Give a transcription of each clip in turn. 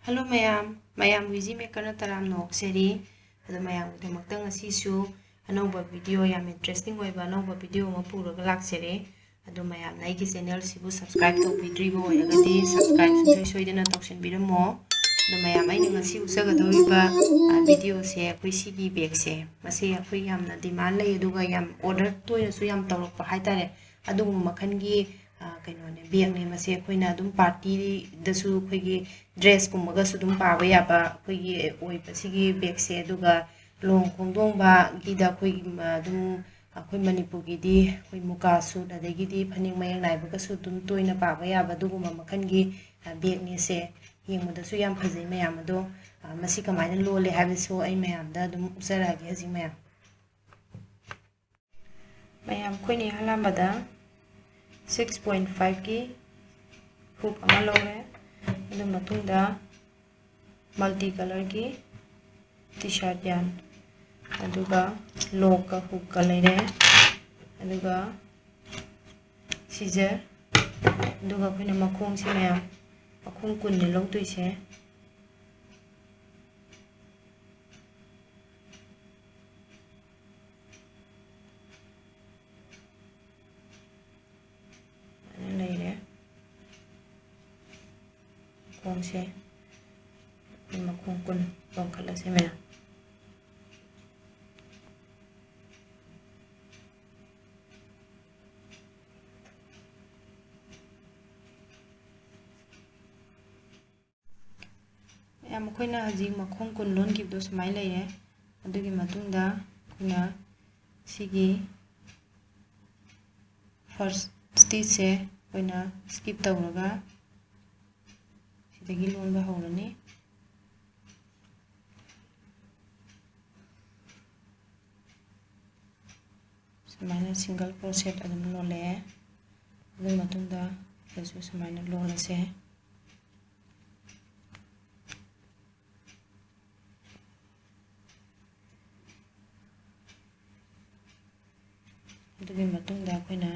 Hello mayam Wheezy Maker na taram nok seri ado mayam de maktang asisu anauba video yam interesting oiba anauba video ma puraga laksere ado mayam na igi channel sibu subscribe to bidribo oyagadi subscribe soidena toksin biramo ado mayam ai ngasi usaga doriba video se akoi sigi bag se mase akoi yamna demand lay aduga yam order toina su yam tawrokpa haitare adugu makhangi kainone biakne mase akoina adum party dasu khoigi dress kumaga su dum paaba yaba khoigi oiba sigi bag se aduga long khongdong ba gida khoigi adum akhoi manipur gidi khoi muka su adagidi phaning mayang naiba ga su dum toina paaba yaba adugu makhangi bag ni se yengmuda su yam phajai mayam ado masi kamaina lole habisu ai mayam da dum usaragi haji mayam khoini halambada 6.5 की hook अमा लौरे अदु मतुंगदा multi colour की T-shirt यान अदुगा lock का hook का लेरे अदुगा scissor अदुगा खोने मखोंग से मयाम मखोंग कुन्ने लौतुइसे kong se ma kong kun kong khala se me ya ma khoina haji ma khong kun lon gi do smile le adugi matungda kuna sigi first stitch se koina skip tawraga dagi lon ba hawrani samaina single crochet adum lole adu matungda kasu samaina lolase adugi matungda koina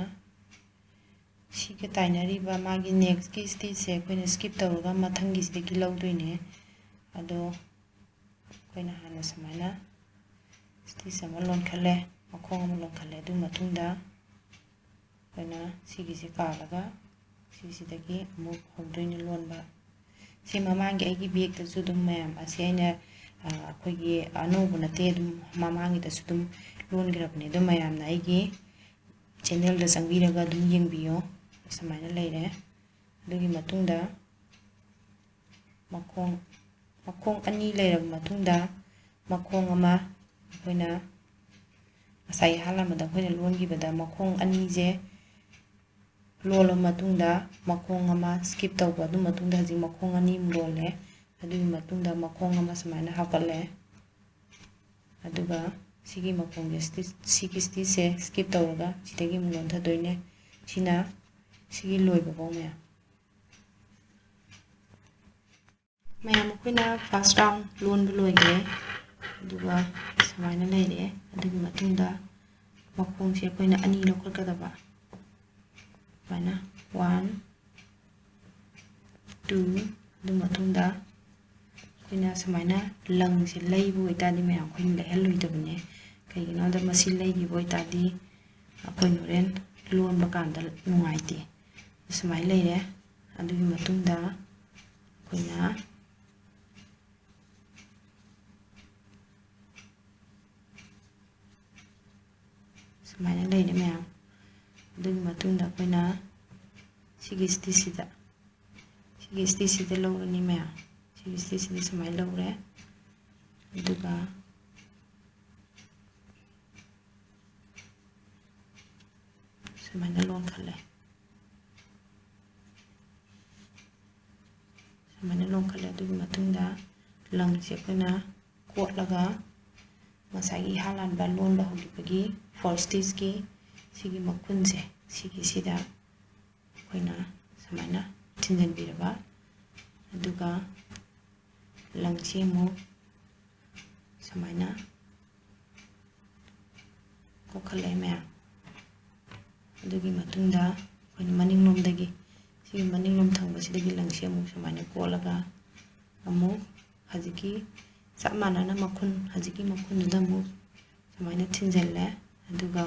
सिके ताइनरी बा मागी next की stitch से Koyna skip तौरगा मथंगी सिदगी लौदोइने अदो कोइना हाना समाना stitch अमा लोनखले मखोंग अमा लोनखले अदु मतुंगदा कोइना सिगी से कालगा सिदगी अमु हौदोइने लोनबा सि ममांगी आइगी बेग तसु दुम मयाम असे आइना अखोइगी अनौब नते दुम ममांगी तसु दुम लोनगिरबने दु मयामना आइगी चैनल दा संगबिरगा दुम येंगबियो समाइना लेरे दुगी मतुंगदा मखोंग अनि लेरब मतुंगदा मखोंग अमा कोइना असai हालामदा कोइना लोनगिबदा मखोंग अनि जे लोल मतुंगदा मखोंग अमा स्किप तौबा दु मतुंगदा हजि मखोंग अनि लोले दुगी मतुंगदा मखोंग अमा समाइना हाकले अदुगा सिगी मखोंग सिगी स्टिच से स्किप तौरगा सिदगी मुलोन थदोइने सिना सिगी लोइबा बोमे मैम कोइना फर्स्ट राउंड लोन लोइगे अदुगा समाइना लेरे अदुगी मतुंगदा मखोंग से कोइना अनि लौखलकदबा बाना 1 2 अदु मतुंगदा कोइना समाइना लंग से लैबो इतादि मैम कोइन लेहल लोइदबने कईगिनो दा मसी लैगी बोय तादि अखोइन होरेन लोन बकांदा नुंगाइते समाइ लेरे अदुगी मतुंगदा कोइना समाइना लेरे मैम अदुगी मतुंगदा कोइना सिगी स्टिच सिदा लौरनी मैम सिगी स्टिच सिदा समाइ लौरे अदुगा समाइना लोन खले समाइना लोन खले अदुगी मतुंगदा लंग से कोइना कोटलगा मसागी हालान बा लोन बा होगिबगी फर्स्ट स्टिच की सिगी मखुन से सिगी सिदा कोइना समाइना थिंजन बिरबा अदुगा लंग से मु समाइना कोखले मैं अदुगी मतुंगदा कोइना मनिंगलोमदगी सिगी मनिंगलोम थंगबसिदगी लंगसे अमु समाइना कोलगा amuk haziki chap manana makhun haziki makhun da amuk samaina thinjalle aduga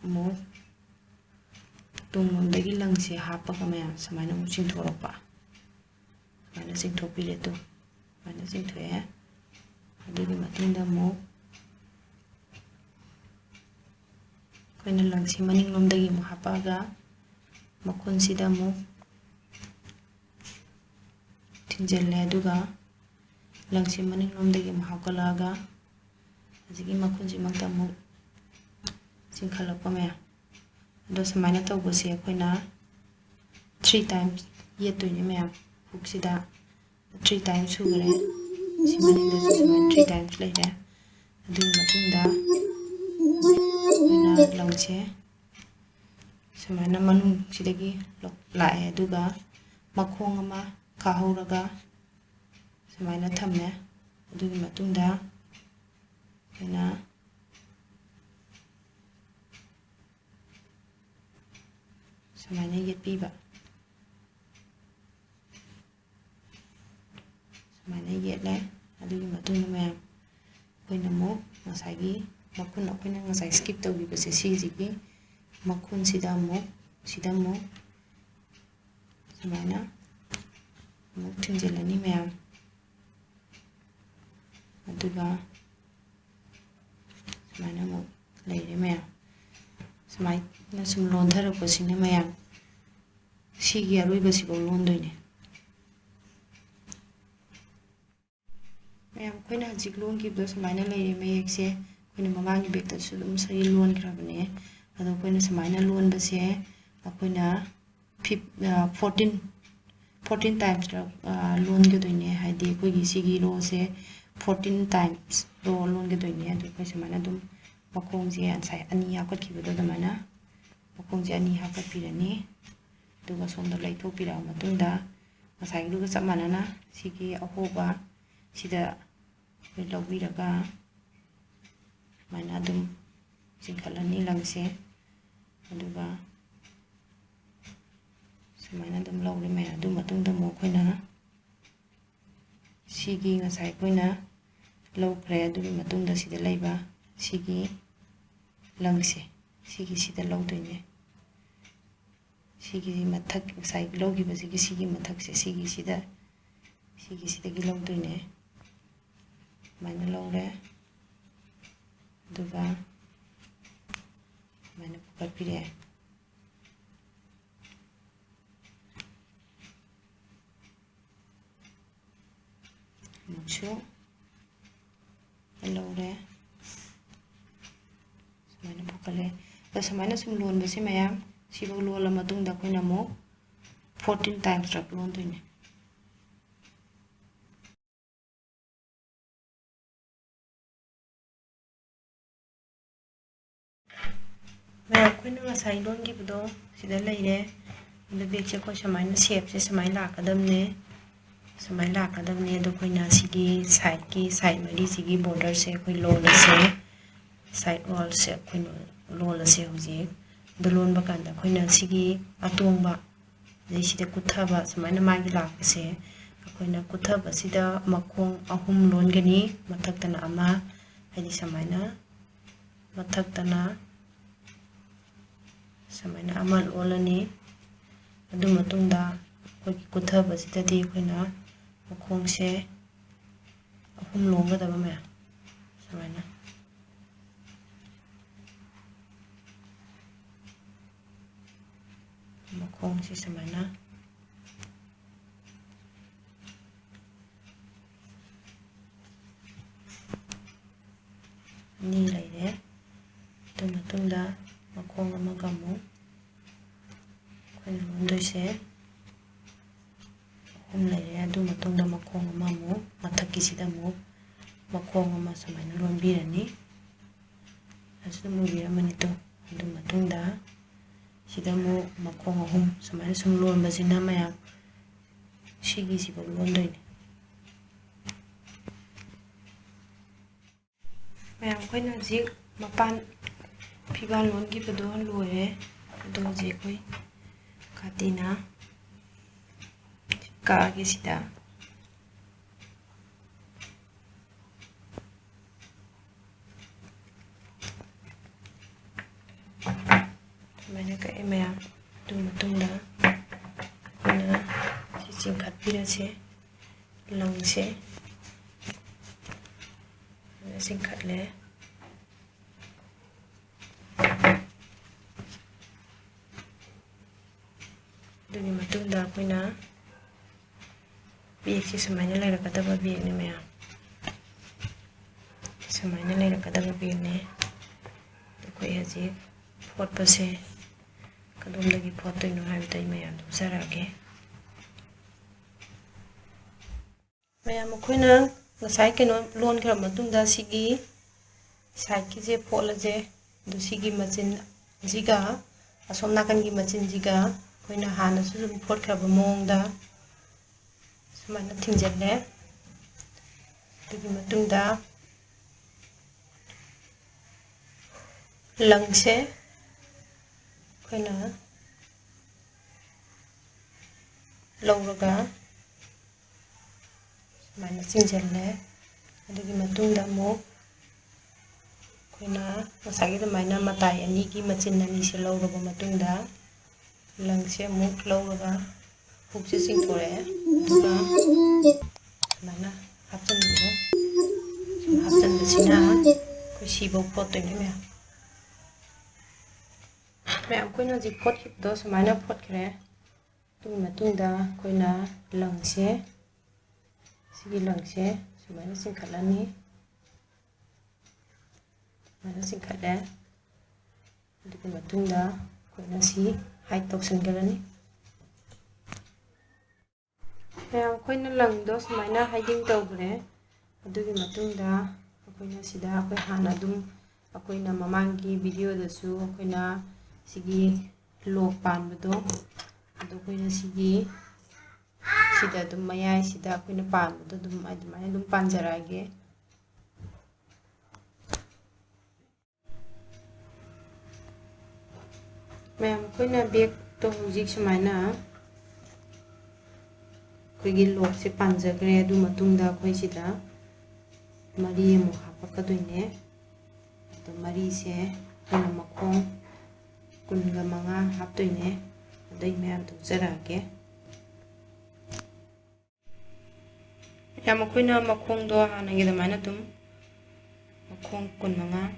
amuk tungomdagi langse hapaga mayam samaina amuk chingthorokpa samaina chingthokpire to samaina chingthoe adugi matungda amuk koina langse maninglomdagi amuk hapaga makhun sida amuk thinjalle aduga langse maninglomdagi amuk hapkalaga haziki makhunsi makta amuk chingkhalakpa mayam ado samaina tawbase akoina 3 times yetoine mayam huksida 3 times sugare simaningda samaina 3 times leire adugi matungda koina langse samaina manung sidagi lae aduga makhong ama kahuraga samaina thamme adugi matungda koina samaina yetpiba samaina yetle adugi matungda mayam koina amuk ngasagi makhun akoina ngasai skip tawibase sigi makhun sida amuk samaina amuk thinjalani mayam aduga samaina amuk leire mayam samaina sum londharakpasine mayam sigi aroibasibo londoine mayam koina hajik longkibdo samaina leire mayekse koina mamangi bekta sudum sari longrabane ado koina samaina lonbase akoina 14 times longadoine haidi koigi sigi rose 14 times ro longadoine ado koi samaina dum makhongje ansai ani hapkatkhibado damana makhongje ani hapkatpirani aduga somda laithokpira matungda ngasai duga chap manana sigi ahoba sida laubiraga mana dum chingkhalani langse aduga samaina dum laure mai adu matungda mo koina sigi ngasai koina laukre adugi matungda sida leiba sigi langse sigi sida laudoine sigi mathak ngasai laugiba sigi mathakse sigi sidagi laudoine mana laure aduga mana pukatpire amuksu laure samaina pukale ado samaina sum lonbase mayam sibo lola matungda koina amuk 14 times rak londoine mayam koina ngasai longibdo sida leire ado bekse koi samaina shape se samaina lakadamne ado koina sigi side mari sigi border se koi lolase side wall se koi lolase hojik ado lonba kanda koina sigi atongba dei sida kuthaba samaina magi lakase koina kuthaba sida makhong ahum longani mathaktana ama haidi samaina mathaktana samaina ama lolani adu matungda koi kuthaba sidadi koina makhongse ahum longgadaba mayam samaina makhongse samaina ni leire adu matungda makhong amaga amuk koina londoise ahum leire adu matungda makhong ama amuk mathakisida amuk makhong ama samaina lonbirani asida mubiramani to adu matungda sida amuk makhong ahum samaina sum lonbasina mayam sigi sibo londoine mayam koina hajik mapan fiban longibado loire ado hajik koi katina kage sida ꯆꯤꯡꯈꯠꯄꯤꯔꯁꯦ ꯂꯪꯁꯦ ꯆꯤꯡꯈꯠꯂꯦ ꯑꯗꯨꯒꯤ ꯃꯇꯨꯡꯗ ꯑꯩꯈꯣꯏꯅ ꯕꯦꯒꯁꯤ ꯁꯨꯃꯥꯏꯅ ꯂꯩꯔꯛꯀꯗꯕ ꯕꯦꯒꯅꯤ ꯃꯌꯥꯝ ꯁꯨꯃꯥꯏꯅ ꯂꯩꯔꯛꯀꯗꯕ ꯕꯦꯒꯅꯤ ꯑꯩꯈꯣꯏ ꯍꯧꯖꯤꯛ ꯐꯣꯠꯄꯁꯦ ꯀꯗꯣꯝꯗꯒꯤ ꯐꯣꯠꯇꯣꯏꯅꯣ ꯍꯥꯏꯕꯗꯣ ꯑꯩ ꯃꯌꯥꯝꯗ ꯎꯠꯆꯔꯛꯑꯒꯦ ꯃꯌꯥꯝ ꯑꯩꯈꯣꯏꯅ ꯉꯁꯥꯏ ꯀꯩꯅꯣ ꯂꯣꯟꯈ꯭ꯔꯕ ꯃꯇꯨꯡꯗ ꯁꯤꯒꯤ ꯁꯥꯏꯗꯀꯤꯁꯦ ꯐꯣꯠꯂꯁꯦ ꯑꯗꯨ ꯁꯤꯒꯤ ꯃꯆꯤꯟ ꯑꯁꯤꯒ ꯑꯁꯣꯝ ꯅꯥꯀꯟꯒꯤ ꯃꯆꯤꯟꯁꯤꯒ ꯑꯩꯈꯣꯏꯅ ꯍꯥꯟꯅꯁꯨ ꯑꯗꯨꯝ ꯐꯣꯠꯈ꯭ꯔꯕ ꯃꯑꯣꯡꯗ ꯁꯨꯃꯥꯏꯅ ꯊꯤꯡꯖꯤꯜꯂꯦ ꯑꯗꯨꯒꯤ ꯃꯇꯨꯡꯗ ꯂꯪꯁꯦ ꯑꯩꯈꯣꯏꯅ ꯂꯧꯔꯒ ꯁꯨꯃꯥꯏꯅ ꯆꯤꯡꯖꯤꯜꯂꯦ ꯑꯗꯨꯒꯤ ꯃꯇꯨꯡꯗ ꯑꯃꯨꯛ ꯑꯩꯈꯣꯏꯅ ꯉꯁꯥꯏꯒꯤ ꯑꯗꯨꯃꯥꯏꯅ ꯃꯇꯥꯏ ꯑꯅꯤꯒꯤ ꯃꯆꯤꯟ ꯑꯅꯤꯁꯦ ꯂꯧꯔꯕ ꯃꯇꯨꯡꯗ ꯂꯪꯁꯦ ꯑꯃꯨꯛ ꯂꯧꯔꯒ ꯍꯨꯛꯁꯦ ꯆꯤꯡꯊꯣꯔꯛꯑꯦ ꯑꯗꯨꯒ ꯁꯨꯃꯥꯏꯅ ꯍꯥꯞꯆꯤꯟꯕꯤꯔꯣ ꯁꯨꯝ ꯍꯥꯞꯆꯤꯟꯕꯁꯤꯅ ꯑꯩꯈꯣꯏ ꯁꯤꯐꯧ ꯐꯣꯠꯇꯣꯏꯅꯦ ꯃꯌꯥꯝ ꯑꯩꯈꯣꯏꯅ ꯍꯧꯖꯤꯛ ꯐꯣꯠꯈꯤꯕꯗꯣ ꯁꯨꯃꯥꯏꯅ ꯐꯣꯠꯈ꯭ꯔꯦ ꯑꯗꯨꯒꯤ ꯃꯇꯨꯡꯗ ꯑꯩꯈꯣꯏꯅ ꯂꯪꯁꯦ ꯁꯤꯒꯤ ꯂꯪꯁꯦ ꯁꯨꯃꯥꯏꯅ ꯆꯤꯡꯈꯠꯂꯅꯤ ꯁꯨꯃꯥꯏꯅ ꯆꯤꯡꯈꯠꯂꯦ ꯑꯗꯨꯒꯤ ꯃꯇꯨꯡꯗ ꯑꯩꯈꯣꯏꯅ ꯁꯤ ꯍꯥꯏꯠ ꯇꯧꯁꯤꯟꯒꯔꯅꯤ ꯑꯩꯈꯣꯏꯅ ꯂꯪꯗꯣ ꯁꯨꯃꯥꯏꯅ ꯍꯥꯏꯗꯤꯡ ꯇꯧꯈ꯭ꯔꯦ ꯑꯗꯨꯒꯤ ꯃꯇꯨꯡꯗ ꯑꯩꯈꯣꯏꯅ ꯁꯤꯗ ꯑꯩꯈꯣꯏ ꯍꯥꯟꯅ ꯑꯗꯨꯝ ꯑꯩꯈꯣꯏꯅ ꯃꯃꯥꯡꯒꯤ ꯚꯤꯗꯤꯑꯣꯗꯁꯨ ꯑꯩꯈꯣꯏꯅ ꯁꯤꯒꯤ ꯂꯣꯛ ꯄꯥꯟꯕꯗꯣ ꯑꯗꯣ ꯑꯩꯈꯣꯏꯅ ꯁꯤꯗ ꯑꯗꯨꯝ ꯃꯌꯥꯏꯁꯤꯗ ꯑꯩꯈꯣꯏꯅ ꯄꯥꯟꯕꯗꯣ ꯑꯗꯨꯃꯥꯏꯅ ꯑꯗꯨꯝ ꯄꯥꯟꯖꯔꯛꯑꯒꯦ ꯃꯌꯥꯝ ꯑꯩꯈꯣꯏꯅ ꯕꯦꯒꯇꯣ ꯍꯧꯖꯤꯛ ꯁꯨꯃꯥꯏꯅ ꯑꯩꯈꯣꯏꯒꯤ ꯂꯣꯛꯁꯦ ꯄꯥꯟꯖꯈ꯭ꯔꯦ ꯑꯗꯨ ꯃꯇꯨꯡꯗ ꯑꯩꯈꯣই ꯁꯤꯗ ꯃꯔꯤ ꯑꯃꯨꯛ ꯍꯥꯞꯄꯛꯀꯗꯣꯏꯅꯦ ꯑꯗꯣ ꯃꯔꯤꯁꯦ ꯑꯩꯈꯣꯏꯅ ꯃꯈꯣꯡ 15 ꯍꯥꯞꯇꯣꯏꯅꯦ ꯑꯗꯩ ꯃꯌꯥꯝꯗꯣ ꯎꯠꯆꯔꯛꯑꯒꯦ ꯑꯩꯈꯣꯏꯅ ꯃꯈꯣꯡꯗꯣ ꯍꯥꯟꯅꯒꯤ ꯑꯗꯨꯃꯥꯏꯅ ꯑꯗꯨꯝ ꯃꯈꯣꯡ 15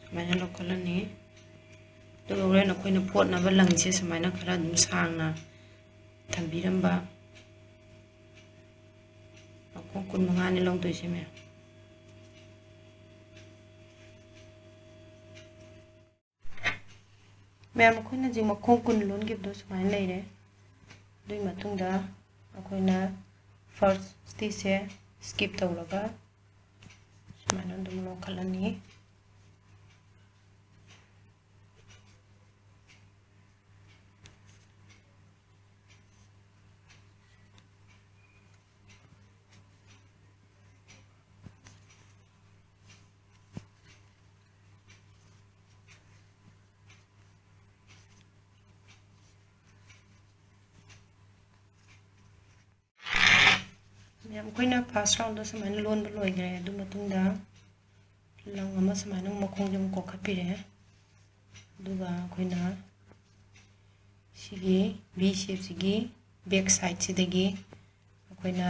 ꯁꯨꯃꯥꯏꯅ ꯂꯧꯈꯠꯂꯅꯤ ꯑꯗꯨꯒ ꯍꯣꯔꯦꯟ ꯑꯩꯈꯣꯏꯅ ꯐꯣꯠꯅꯕ ꯂꯪꯁꯦ ꯁꯨꯃꯥꯏꯅ ꯈꯔ ꯑꯗꯨꯝ ꯁꯥꯡꯅ ꯊꯝꯕꯤꯔꯝꯕ ꯃꯈꯣꯡ 15ꯅꯤ ꯂꯧꯗꯣꯏꯁꯦ ꯃꯌꯥꯝ ꯑꯩꯈꯣꯏꯅ ꯍꯧꯖꯤꯛ ꯃꯈꯣꯡ 10 ꯂꯣꯟꯈꯤꯕꯗꯣ ꯁꯨꯃꯥꯏꯅ ꯂꯩꯔꯦ ꯑꯗꯨꯒꯤ ꯃꯇꯨꯡꯗ ꯑꯩꯈꯣꯏꯅ ꯐꯥꯔꯁ ꯁ꯭ꯇꯤꯆꯁꯦ ꯁ꯭ꯀꯤꯞ ꯇꯧꯔꯒ ꯁꯨꯃꯥꯏꯅ ꯑꯗꯨꯝ ꯂꯣꯟꯈꯠꯂꯅꯤ ꯑꯩꯈꯣꯏꯅ ꯐꯥꯔꯁ ꯔꯥꯎꯟꯗ ꯁꯨꯃꯥꯏꯅ ꯂꯣꯟꯕ ꯂꯣꯏꯈ꯭ꯔꯦ ꯑꯗꯨ ꯃꯇꯨꯡꯗ ꯂꯪ ꯑꯃ ꯁꯨꯃꯥꯏꯅ ꯃꯈꯣꯡꯁꯦ ꯑꯃꯨꯛ ꯀꯣꯛꯈꯠꯄꯤꯔꯦ ꯑꯗꯨꯒ ꯑꯩꯈꯣꯏꯅ ꯁꯤꯒꯤ ꯚꯤ ꯁꯦꯞꯁꯤꯒꯤ ꯕꯦꯛ ꯁꯥꯏꯗꯁꯤꯗꯒꯤ ꯑꯩꯈꯣꯏꯅ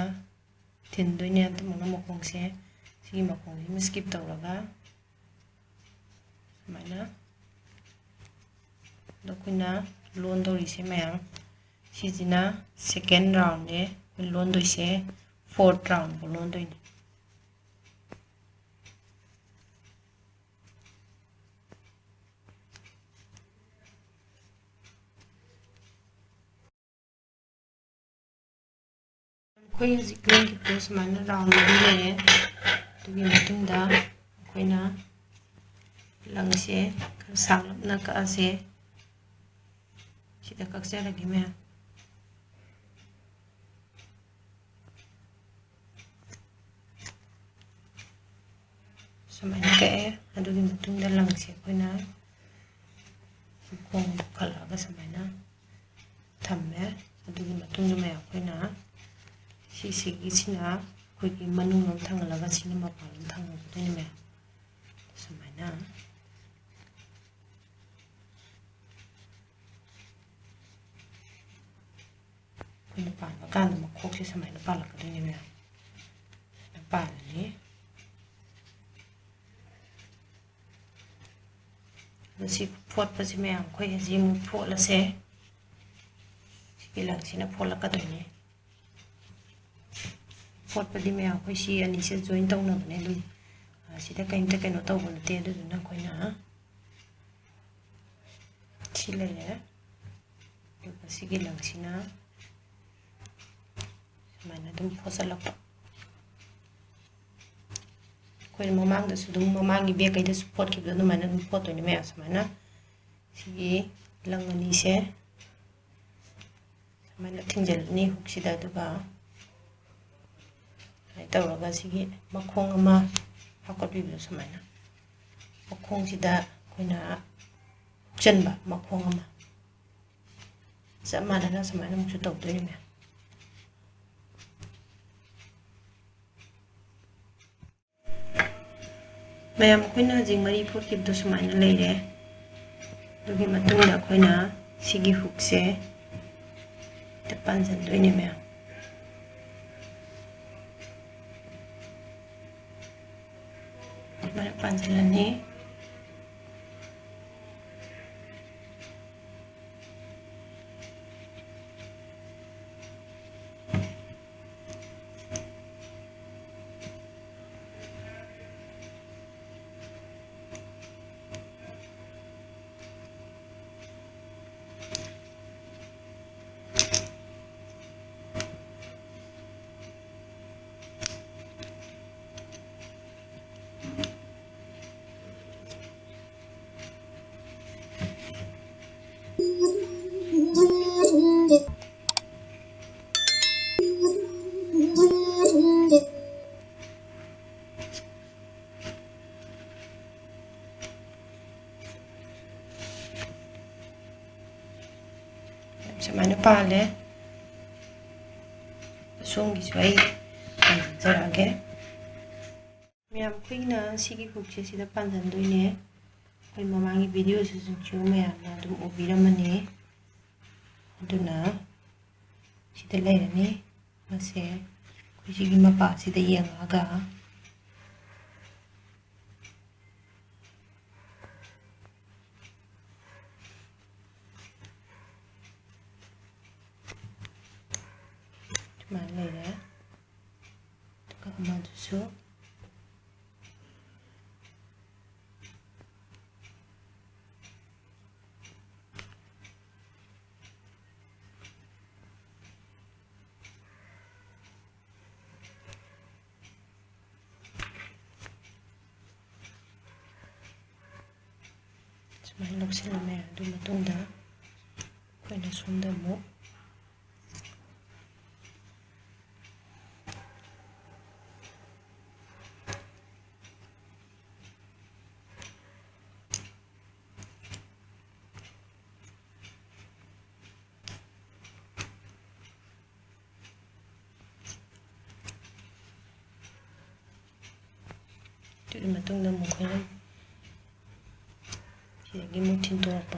ꯊꯤꯟꯗꯣꯏꯅꯦ ꯑꯗꯨꯃꯛꯅ ꯃꯈꯣꯡꯁꯦ ꯁꯤꯒꯤ ꯃꯈꯣꯡꯁꯤꯃ ꯁ꯭ꯀꯤꯞ ꯇꯧꯔꯒ ꯁꯨꯃꯥꯏꯅ ꯑꯗꯣ ꯑꯩꯈꯣꯏꯅ ꯂꯣꯟꯗꯧꯔꯤꯁꯦ ꯃꯌꯥꯝ ꯁꯤꯁꯤꯅ ꯁꯦꯀꯦꯟ ꯔꯥꯎꯟꯅꯦ ꯂꯣꯟꯗꯣꯏꯁꯦ 4th राउंड लोंदोइने कोई जिक्लें की तो समान राउंड ले तुगी मतुंदा कोई ना लंग से सांग न का से सीधा कक्से लगी में समान के अदुगी मतुंदा लंग से कोई ना कोंग कलर का समान थम्मे अदुगी मतुंदा में कोई ना सिसिगिसिना कोई मनुंग थांगलागा सिनि मपान थांगदोनि में समायना ꯑꯩꯈꯣꯏꯅ ꯄꯥꯟꯕ ꯀꯥꯟꯗ ꯃꯈꯣꯛꯁꯦ ꯁꯨꯃꯥꯏꯅ ꯄꯥꯜꯂꯛꯀꯗꯣꯏꯅꯦ ꯃꯌꯥꯝ ꯄꯥꯜꯂꯅꯤ ꯑꯗꯣ ꯁꯤ ꯐꯣꯠꯄꯁꯤ ꯃꯌꯥꯝ ꯑꯩꯈꯣꯏ ꯍꯧꯖꯤꯛ ꯑꯃꯨꯛ ꯐꯣꯠꯂꯁꯦ ꯁꯤꯒꯤ ꯂꯪꯁꯤꯅ ꯐꯣꯠꯂꯛꯀꯗꯣꯏꯅꯦ ꯐꯣꯠꯄꯗꯤ ꯃꯌꯥꯝ ꯑꯩꯈꯣꯏ ꯁꯤ ꯑꯅꯤꯁꯦ ꯖꯣꯏꯟ ꯇꯧꯅꯕꯅꯦ ꯑꯗꯨꯝ ꯁꯤꯗ ꯀꯩꯝꯇ ꯀꯩꯅꯣ ꯇꯧꯕ ꯅꯠꯇꯦ ꯑꯗꯨꯗꯨꯅ ꯑꯩꯈꯣꯏꯅ ꯁꯤ ꯂꯩꯔꯦ ꯑꯗꯨꯒ ꯁꯤꯒꯤ ꯂꯪꯁꯤꯅ ꯁꯨꯃꯥꯏꯅ ꯑꯗꯨꯝ ꯐꯣꯠꯆꯜꯂꯛꯄ ꯑꯩꯈꯣꯏꯅ ꯃꯃꯥꯡꯗꯁꯨ ꯑꯗꯨꯝ ꯃꯃꯥꯡꯒꯤ ꯕꯦꯛꯀꯩꯗꯁꯨ ꯐꯣꯠꯈꯤꯕꯗꯣ ꯑꯗꯨꯃꯥꯏꯅ ꯑꯗꯨꯝ ꯐꯣꯠꯇꯣꯏꯅꯦ ꯃꯌꯥꯝ ꯁꯨꯃꯥꯏꯅ ꯁꯤꯒꯤ ꯂꯪ ꯑꯅꯤꯁꯦ ꯁꯨꯃꯥꯏꯅ ꯊꯤꯡꯖꯤꯜꯂꯅꯤ ꯍꯨꯛꯁꯤꯗ ꯑꯗꯨꯒ ꯁꯨꯃꯥꯏꯅ ꯇꯧꯔꯒ ꯁꯤꯒꯤ ꯃꯈꯣꯡ ꯑꯃ ꯍꯥꯞꯀꯠꯄꯤꯕꯗꯣ ꯁꯨꯃꯥꯏꯅ ꯃꯈꯣꯡꯁꯤꯗ ꯑꯩꯈꯣꯏꯅ ꯍꯨꯛꯆꯟꯕ ꯃꯈꯣꯡ ꯑꯃ ꯆꯞ ꯃꯥꯟꯅꯅ ꯁꯨꯃꯥꯏꯅ ꯑꯃꯨꯛꯁꯨ ꯇꯧꯗꯣꯏꯅꯦ ꯃꯌꯥꯝ ꯑꯩꯈꯣꯏꯅ ꯍꯧꯖꯤꯛ ꯃꯔꯤ ꯐꯣꯠꯈꯤꯕꯗꯣ ꯁꯨꯃꯥꯏꯅ ꯂꯩꯔꯦ ꯑꯗꯨꯒꯤ ꯃꯇꯨꯡꯗ ꯑꯩꯈꯣꯏꯅ ꯁꯤꯒꯤ ꯍꯨꯛꯁꯦ ꯄꯥꯟꯁꯤꯟꯗꯣꯏꯅꯦ ꯃꯌꯥꯝ ꯑꯗꯨꯃꯥꯏꯅ ꯄꯥꯟꯁꯤꯜꯂꯅꯤ ꯁꯨꯃꯥꯏꯅ ꯄꯥꯜꯂꯦ ꯁꯣꯝꯒꯤꯁꯨ ꯑꯩ ꯄꯥꯟꯖꯔꯛꯑꯒꯦ ꯃꯌꯥꯝ ꯑꯩꯈꯣꯏꯅ ꯁꯤꯒꯤ ꯍꯨꯛꯁꯦ ꯁꯤꯗ ꯄꯥꯟꯁꯤꯟꯗꯣꯏꯅꯦ ꯑꯩꯈꯣꯏ ꯃꯃꯥꯡꯒꯤ ꯚꯤꯗꯤꯑꯣꯁꯤꯁꯨ ꯃꯌꯥꯝꯅ ꯑꯗꯨꯝ ꯎꯕꯤꯔꯝꯃꯅꯤ ꯑꯗꯨꯅ ꯁꯤꯗ ꯂꯩꯔꯅꯤ ꯃꯁꯦ ꯑꯩꯈꯣꯏ ꯁꯤꯒꯤ ꯃꯄꯥꯁꯤꯗ ꯌꯦꯡꯉꯛꯑꯒ ꯁꯨꯃꯥꯏꯅ ꯂꯩꯔꯦ ꯑꯗꯨꯒ ꯑꯃꯗꯨꯁꯨ ꯁꯨꯃꯥꯏꯅ ꯂꯧꯁꯤꯜꯂꯝꯃꯦ ꯑꯗꯨ ꯃꯇꯨꯡꯗ ꯑꯩꯈꯣꯏꯅ ꯁꯣꯝꯗ ꯑꯃꯨꯛ ꯑꯗꯨꯒꯤ ꯃꯇꯨꯡꯗ ꯑꯃꯨꯛ ꯑꯩꯈꯣꯏꯅ ꯁꯤꯗꯒꯤ ꯑꯃꯨꯛ ꯊꯤꯟꯇꯣꯔꯛꯄ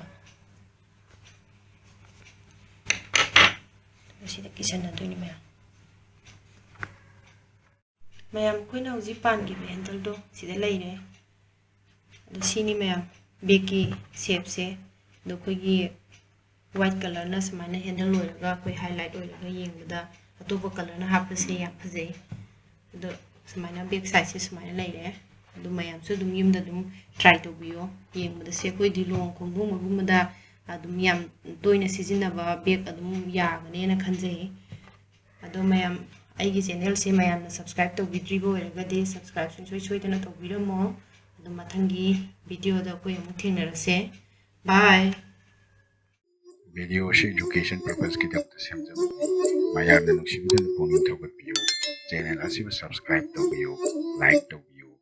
ꯁꯤꯗ ꯀꯤꯁꯟꯅꯗꯣꯏꯅꯤ ꯃꯌꯥꯝ ꯑꯩꯈꯣꯏꯅ ꯍꯧꯖꯤꯛ ꯄꯥꯟꯈꯤꯕ ꯍꯦꯟꯗꯜꯗꯣ ꯁꯤꯗ ꯂꯩꯔꯦ ꯑꯗꯣ ꯁꯤꯅꯤ ꯃꯌꯥꯝ ꯕꯦꯛꯀꯤ ꯁꯦꯞꯁꯦ ꯑꯗꯣ ꯑꯩꯈꯣꯏꯒꯤ ꯋꯥꯏꯠ ꯀꯂꯔꯅ ꯁꯨꯃꯥꯏꯅ ꯍꯦꯟꯗꯜ ꯑꯣꯏꯔꯒ ꯑꯩꯈꯣꯏ ꯍꯥꯏꯂꯥꯏꯠ ꯑꯣꯏꯔꯒ ꯌꯦꯡꯕꯗ ꯑꯇꯣꯞꯄ ꯀꯂꯔꯅ ꯍꯥꯞꯄꯁꯦ ꯌꯥꯝ ꯐꯖꯩ ꯑꯗꯣ ꯁꯨꯃꯥꯏꯅ ꯕꯦꯛ ꯁꯥꯏഡꯁꯦ ꯁꯨꯃꯥꯏꯅ ꯂꯩꯔꯦ ꯑꯗꯨ ꯃꯌꯥꯝꯁꯨ ꯑꯗꯨꯝ ꯌꯨꯝꯗ ꯑꯗꯨꯝ ꯇ꯭ꯔꯥꯏ ꯇꯧꯕꯤꯌꯣ ꯌꯦꯡꯕꯗꯁꯦ ꯑꯩꯈꯣꯏꯗꯤ ꯂꯨꯍꯣꯡ ꯈꯣꯡꯗꯣꯡꯕꯒꯨꯝꯕꯗ ꯑꯗꯨꯝ ꯌꯥꯝ ꯇꯣꯏꯅ ꯁꯤꯖꯤꯟꯅꯕ ꯕꯦꯛ ꯑꯗꯨꯝ ꯌꯥꯒꯅꯦꯅ ꯈꯟꯖꯩ ꯑꯗꯣ ꯃꯌꯥꯝ ꯑꯩꯒꯤ ꯆꯦꯅꯦꯜꯁꯦ ꯃꯌꯥꯝꯅ ꯁꯕꯁꯀ꯭ꯔꯥꯏꯕ ꯇꯧꯕꯤꯗ꯭ꯔꯤꯕ ꯑꯣꯏꯔꯒꯗꯤ ꯁꯕꯁꯀ꯭ꯔꯥꯏꯕ ꯁꯨꯡꯁꯣꯏ ꯁꯣꯏꯗꯅ ꯇꯧꯕꯤꯔꯝꯃꯣ ꯑꯗꯣ ꯃꯊꯪꯒꯤ ꯚꯤꯗꯤꯑꯣꯗ ꯑꯩꯈꯣꯏ ꯑꯃꯨꯛ ꯊꯦꯡꯅꯔꯁꯦ ꯕꯥꯏ ꯚꯤꯗꯤꯑꯣ ꯑꯁꯤ ꯏꯗꯨꯀꯦꯁꯟ ꯄꯔꯄꯁꯀꯤꯗꯃꯛꯇ ꯁꯦꯝꯖꯕꯅꯤ ꯃꯌꯥꯝꯅ ꯅꯨꯡꯁꯤꯕꯤꯗꯨꯅ ꯄꯨꯛꯅꯤꯡ ꯊꯧꯒꯠꯄꯤꯌꯨ ꯆꯦꯅꯦꯜ ꯑꯁꯤꯕꯨ ꯁꯕꯁꯀ꯭ꯔꯥꯏꯕ ꯇꯧꯕꯤꯌꯨ ꯂꯥꯏꯛ ꯇꯧꯕꯤꯌꯨ